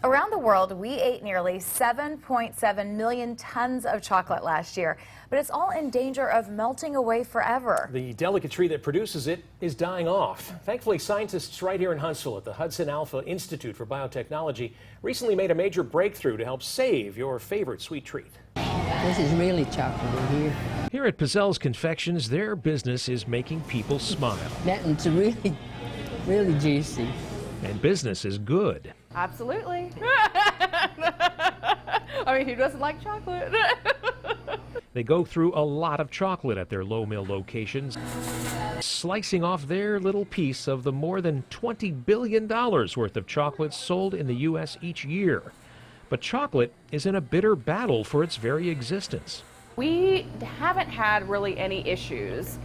Around the world, we ate nearly 7.7 million tons of chocolate last year, but it's all in danger of melting away forever. The delicate tree that produces it is dying off. Thankfully, scientists right here in Huntsville at the Hudson Alpha Institute for Biotechnology recently made a major breakthrough to help save your favorite sweet treat. This is really chocolate in here. Here at Pizelle's Confections, their business is making people smile. That one's really, really juicy. And business is good. Absolutely. I mean, who doesn't like chocolate? They go through a lot of chocolate at their low mill locations, slicing off their little piece of the more than $20 billion worth of chocolate sold in the U.S. each year. But chocolate is in a bitter battle for its very existence. We haven't had really any issues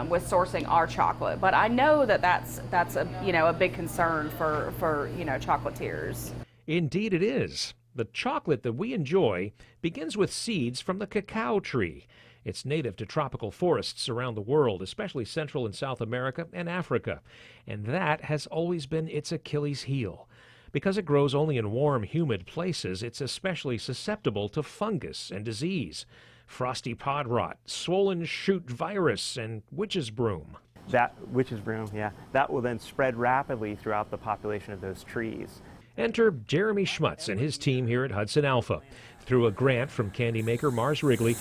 with sourcing our chocolate, but I know that that's a big concern for chocolatiers. Indeed it is. The chocolate that we enjoy begins with seeds from the cacao tree. It's native to tropical forests around the world, especially Central and South America and Africa. And that has always been its Achilles heel. Because it grows only in warm, humid places, it's especially susceptible to fungus and disease. Frosty pod rot, swollen shoot virus, and witch's broom. That witch's broom, yeah, that will then spread rapidly throughout the population of those trees. Enter Jeremy Schmutz and his team here at Hudson Alpha. Through a grant from candy maker Mars Wrigley,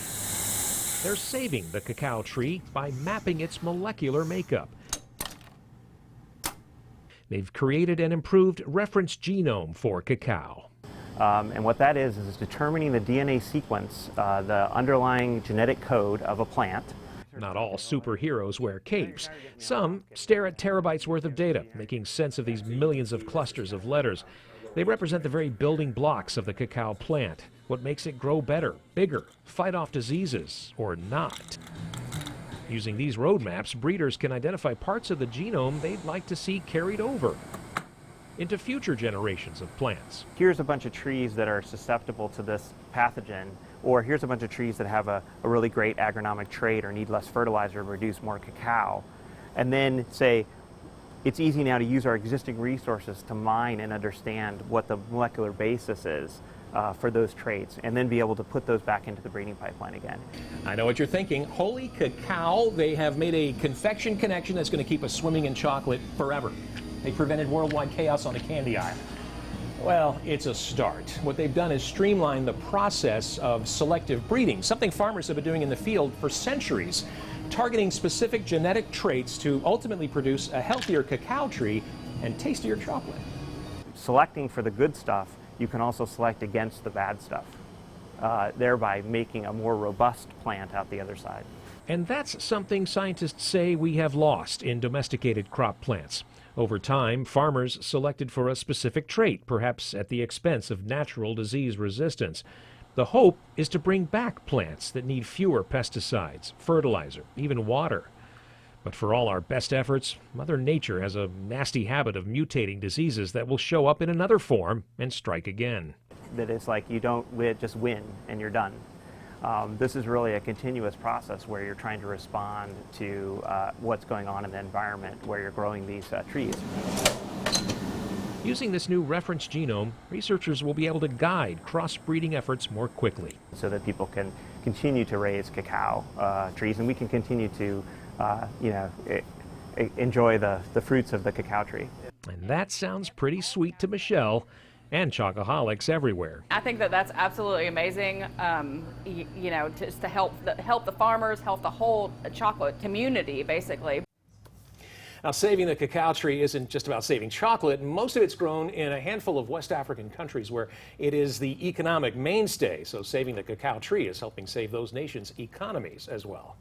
they're saving the cacao tree by mapping its molecular makeup. They've created an improved reference genome for cacao. And what that is determining the DNA sequence, the underlying genetic code of a plant. Not all superheroes wear capes. Some stare at terabytes worth of data, making sense of these millions of clusters of letters. They represent the very building blocks of the cacao plant, what makes it grow better, bigger, fight off diseases, or not. Using these roadmaps, breeders can identify parts of the genome they'd like to see carried over into future generations of plants. Here's a bunch of trees that are susceptible to this pathogen, or here's a bunch of trees that have a really great agronomic trait or need less fertilizer to produce more cacao. And then say, it's easy now to use our existing resources to mine and understand what the molecular basis is for those traits, and then be able to put those back into the breeding pipeline again. I know what you're thinking. Holy cacao, they have made a confection connection that's going to keep us swimming in chocolate forever. They prevented worldwide chaos on the candy aisle. Well, it's a start. What they've done is streamline the process of selective breeding, something farmers have been doing in the field for centuries, targeting specific genetic traits to ultimately produce a healthier cacao tree and tastier chocolate. Selecting for the good stuff, you can also select against the bad stuff, thereby making a more robust plant out the other side. And that's something scientists say we have lost in domesticated crop plants. Over time, farmers selected for a specific trait, perhaps at the expense of natural disease resistance. The hope is to bring back plants that need fewer pesticides, fertilizer, even water. But for all our best efforts, Mother Nature has a nasty habit of mutating diseases that will show up in another form and strike again. That it's like you don't just win and you're done. This is really a continuous process where you're trying to respond to what's going on in the environment where you're growing these trees. Using this new reference genome, researchers will be able to guide crossbreeding efforts more quickly. So that people can continue to raise cacao trees, and we can continue to enjoy the fruits of the cacao tree. And that sounds pretty sweet to Michelle and chocoholics everywhere. I think that that's absolutely amazing, just to help the farmers, help the whole chocolate community, basically. Now, saving the cacao tree isn't just about saving chocolate. Most of it's grown in a handful of West African countries where it is the economic mainstay. So saving the cacao tree is helping save those nations' economies as well.